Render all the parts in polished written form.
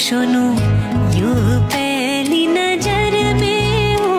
सुनूं यूं पहली नजर में हो।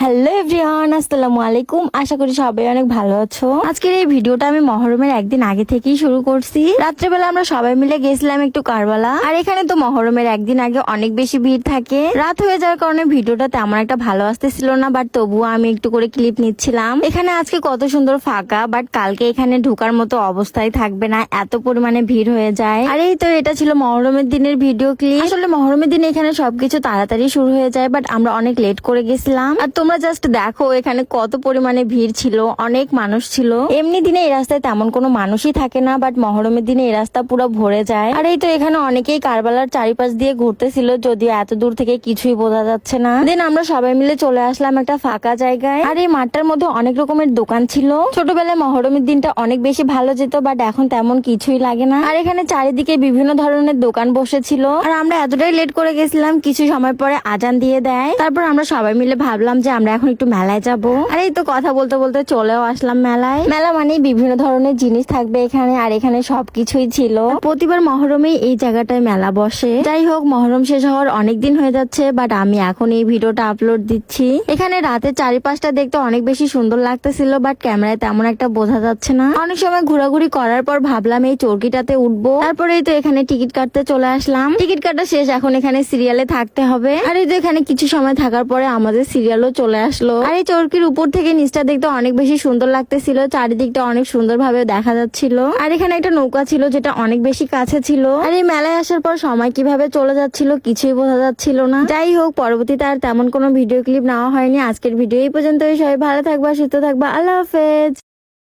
হ্যালো এভরিওয়ান, আসসালামু আলাইকুম। আশা করি সবাই অনেক ভালো আছো। আজকের এই ভিডিওটা আমি মহরমের একদিন আগে থেকেই শুরু করছি। রাত্রেবেলা আমরা সবাই মিলে গেছিলাম একটু কারবালা। আর এখানে তো মহরমের একদিন আগে অনেক বেশি ভিড় থাকে। রাত হয়ে যাওয়ার কারণে ভিডিওটা তেমন একটা ভালো আসতেছিল না, বাট তবুও আমি একটু করে ক্লিপ নিচ্ছিলাম। এখানে আজকে কত সুন্দর ফাঁকা, বাট কালকে এখানে ঢোকার মতো অবস্থায় থাকবে না, এত পরিমাণে ভিড় হয়ে যায়। আর এই তো এটা ছিল মহরমের দিনের ভিডিও ক্লিপ। আসলে মহরমের দিনে এখানে সবকিছু তাড়াতাড়ি শুরু হয়ে যায়, বাট আমরা অনেক লেট করে গেছিলাম। আর তোমরা জাস্ট দেখো এখানে কত পরিমাণে ভিড় ছিল, অনেক মানুষ ছিল। এমনি দিনে এই রাস্তায় তেমন কোনো মানুষই থাকে না, বাট মহরমের দিনে এই রাস্তা পুরো ভরে যায়। আর এই তো এখানে অনেকেই কারবালার চারিপাশ দিয়ে ঘুরতেছিল, যদিও এত দূর থেকে কিছুই বোঝা যাচ্ছে না। দেন আমরা সবাই মিলে চলে আসলাম একটা ফাঁকা জায়গায়। আর এই মাঠটার মধ্যে অনেক রকমের দোকান ছিল। ছোটবেলায় মহরমের দিনটা অনেক বেশি ভালো যেত, বাট এখন তেমন কিছুই লাগে না। আর এখানে চারিদিকে বিভিন্ন ধরনের দোকান বসেছিল। আর আমরা এতটাই লেট করে গেছিলাম, কিছু সময় পরে আজান দিয়ে দেয়। তারপর আমরা সবাই মিলে ভাবলাম যে আমরা এখন একটু মেলায় যাব। আর এই তো কথা বলতে বলতে চলেও আসলাম মেলায়। মেলা মানে বিভিন্ন ধরনের জিনিস থাকবে এখানে, আর এখানে সবকিছুই ছিল। প্রতিবার মহরমে এই জায়গাটায় মেলা বসে। যাই হোক, মহরম শেষ হওয়ার অনেক দিন হয়ে যাচ্ছে, বাট আমি এখন এই ভিডিওটা আপলোড দিচ্ছি। এখানে রাতে চারিপাশটা দেখতে অনেক বেশি সুন্দর লাগতেছিল, বাট ক্যামেরায় তেমন একটা বোঝা যাচ্ছে না। অনেক সময় ঘোরাঘুরি করার পর ভাবলাম এই চরকিটাতে উঠবো। তারপরেই তো এখানে টিকিট কাটতে চলে আসলাম। টিকিট কাটা শেষ, এখন এখানে সিরিয়ালে থাকতে হবে। আর এই তো এখানে কিছু সময় থাকার পরে আমাদের সিরিয়ালও চলে আসলো। আর এই চরকির উপর থেকে নিচটা দেখতে অনেক বেশি সুন্দর লাগতেছিল, চারিদিকটা অনেক সুন্দর ভাবে দেখা যাচ্ছিল। আর এখানে একটা নৌকা ছিল যেটা অনেক বেশি কাছে ছিল। আর এই মেলায় আসার পর সময় কিভাবে চলে যাচ্ছিল কিছুই বোঝা যাচ্ছিল না। যাই হোক, পরবর্তীতে আর তেমন কোনো ভিডিও ক্লিপ নেওয়া হয়নি। আজকের ভিডিও এই পর্যন্তই। সবাই ভালো থাকবা, সুস্থ থাকবা, আল্লাহ হাফেজ।